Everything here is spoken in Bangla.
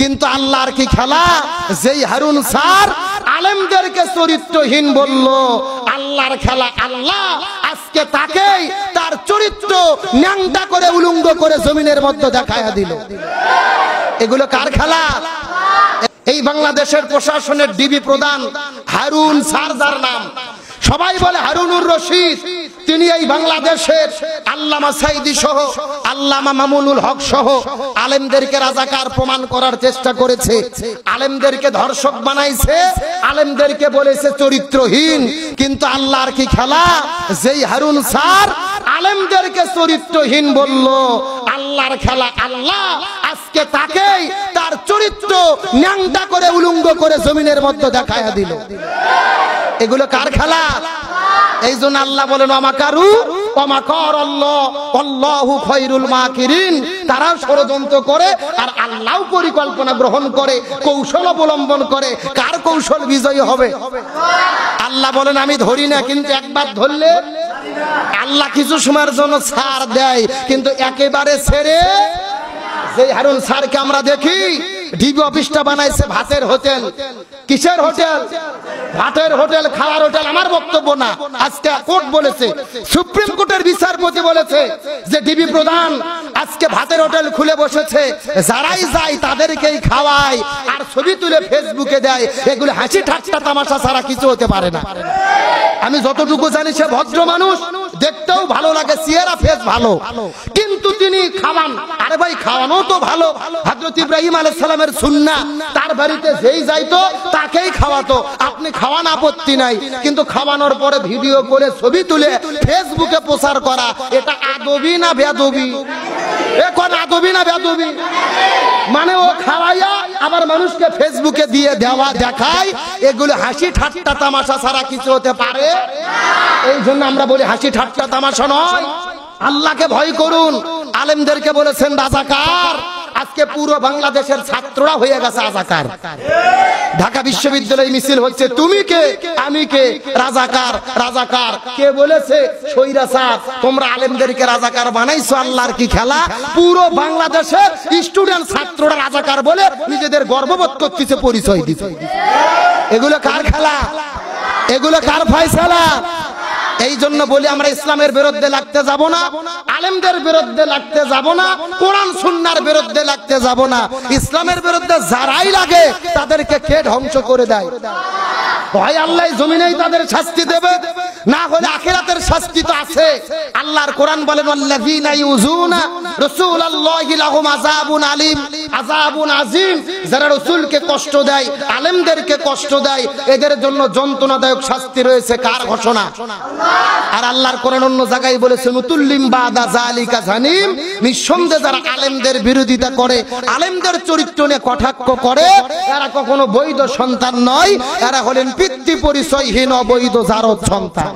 কিন্তু আল্লাহর কি খেলা। যেই হারুন স্যার আলেমদেরকে চরিত্রহীন বলল, আল্লাহর খেলা আল্লাহ আজকে তাকেই তার চরিত্র ন্যাংটা করে উলঙ্গ করে জমিনের মধ্যে দেখায়া দিল। এগুলো কার খেলা? এই বাংলাদেশের প্রশাসনের ডিবি প্রধান হারুন স্যার, যার নাম সবাই বলে হারুনুর রশিদ, তিনি এই বাংলাদেশের আল্লামা সাইদি সহ আল্লামা মামুনুল হক সহ আলেমদেরকে রাজাকার প্রমাণ করার চেষ্টা করেছে, আলেমদেরকে ধর্ষক বানাইছে, আলেমদেরকে বলেছে চরিত্রহীন। কিন্তু আল্লাহর কি খেলা। যেই হারুন স্যার আলেমদেরকে চরিত্রহীন বলল, আল্লাহর খেলা আল্লাহ আজকে তাকেই তার চরিত্র ন্যাংটা করে উলঙ্গ করে জমিনের মধ্যে দেখায়া দিল। এগুলো কার খেলা? এই জন্য আল্লাহ বলেন ওয়ামাকারু ওয়ামাকার আল্লাহ আল্লাহু খায়রুল মাকিরিন। তারা ষড়যন্ত্র করে আর আল্লাহ পরিকল্পনা গ্রহণ করে, কৌশল অবলম্বন করে। কার কৌশল বিজয়ী হবে? আল্লাহ বলেন আমি ধরি না, কিন্তু একবার ধরলে আল্লাহ কিছু সময়ের জন্য ছাড় দেয়, কিন্তু একেবারে ছেড়ে। যে হারুন স্যারকে আমরা দেখি ডিবি অফিসটা বানাইছে ভাতের হোটেল। কিসের হোটেল? ভাতের হোটেল, খাওয়ার হোটেল। আমার বক্তব্য না, আজকে কোর্ট বলেছে, সুপ্রিম কোর্টের বিচারপতি বলেছে যে ডিবি প্রধান আজকে ভাতের হোটেল খুলে বসেছে, যারাই যায় তাদেরকেই খাওয়ায় আর ছবি তুলে ফেসবুকে দেয়। এগুলো হাসি ঠাট্টা তামাশা ছাড়া কিছু হতে পারে না। আমি যতটুকু জানি সে ভদ্র মানুষ, দেখতেও ভালো লাগে, চেহারা ফেস ভালো, কিন্তু তিনি খাওয়ান। আরে ভাই খাওয়ানো তো ভালো, হযরত ইব্রাহিম আলাইহিস সালামের সুন্নাহ, তার বাড়িতে যেই যাইতো তাকেই খাওয়াতো। আপনি খাওয়ান আপত্তি নাই, কিন্তু খাওয়ানোর পরে ভিডিও করে ছবি তুলে ফেসবুকে প্রচার করা, এটা আদবি না বেয়াদবি? এখন আদবি না বেয়াদবি? মানে ও খাওয়াইয়া আবার মানুষকে ফেসবুকে দিয়ে দেওয়া দেখায়, এগুলো হাসি ঠাট্টা তামাশা ছাড়া কিছু হতে পারে? এই জন্য আমরা বলি হাসি ঠাট্টা তামাশা নয়, আল্লাহকে ভয় করুন। আলেমদেরকে বলেছেন রাজাকার, আজকে পুরো বাংলাদেশের ছাত্ররা হয়ে গেছে রাজাকার। ঢাকা বিশ্ববিদ্যালয়ে মিছিল হচ্ছে, তুমি কে আমি কে, রাজাকার রাজাকার। কে বলেছে? স্বৈরাচার। তোমরা আলেমদেরকে রাজাকার বানাইছো। আল্লাহর কি খেলা। পুরো বাংলাদেশের স্টুডেন্ট ছাত্ররা রাজাকার বলে নিজেদের গর্ববোধ করতেছে, পরিচয় দিচ্ছে। এগুলো কার খেলা? এগুলো কার ফয়সালা? এই জন্য বলি আমরা ইসলামের বিরুদ্ধে লাগতে যাব না, আলেমদের বিরুদ্ধে লাগতে যাব না, কোরআন সুন্নাহর বিরুদ্ধে লাগতে যাব না। ইসলামের বিরুদ্ধে যারাই লাগে তাদেরকে কে ধ্বংস করে দেয়, হয় আল্লাহ জমিনেই তাদের শাস্তি দেবে, না হলে আখিরাতের শাস্তি তো আছে। আল্লাহর কোরআন বলেন ওয়াল্লাযীনা ইউযুনা রাসূলাল্লাহি লাহুম আযাবুন আলীম, আযাবুন আযীম। যারা রাসূলকে কষ্ট দেয়, আলেমদেরকে কষ্ট দেয়, এদের জন্য যন্ত্রণাদায়ক শাস্তি রয়েছে। কার ঘোষণা? আর আল্লাহর কোরআন অন্য জায়গায় বলেছে নুতুল্লিম বাদা যালিকা জানিম। নিঃসন্দেহে যারা আলেমদের বিরোধিতা করে, আলেমদের চরিত্র নিয়ে কটাক্ষ করে, এরা কখনো বৈধ সন্তান নয়, এরা হলেন পিতৃ পরিচয়হীন অবৈধ জারদ সন্তান।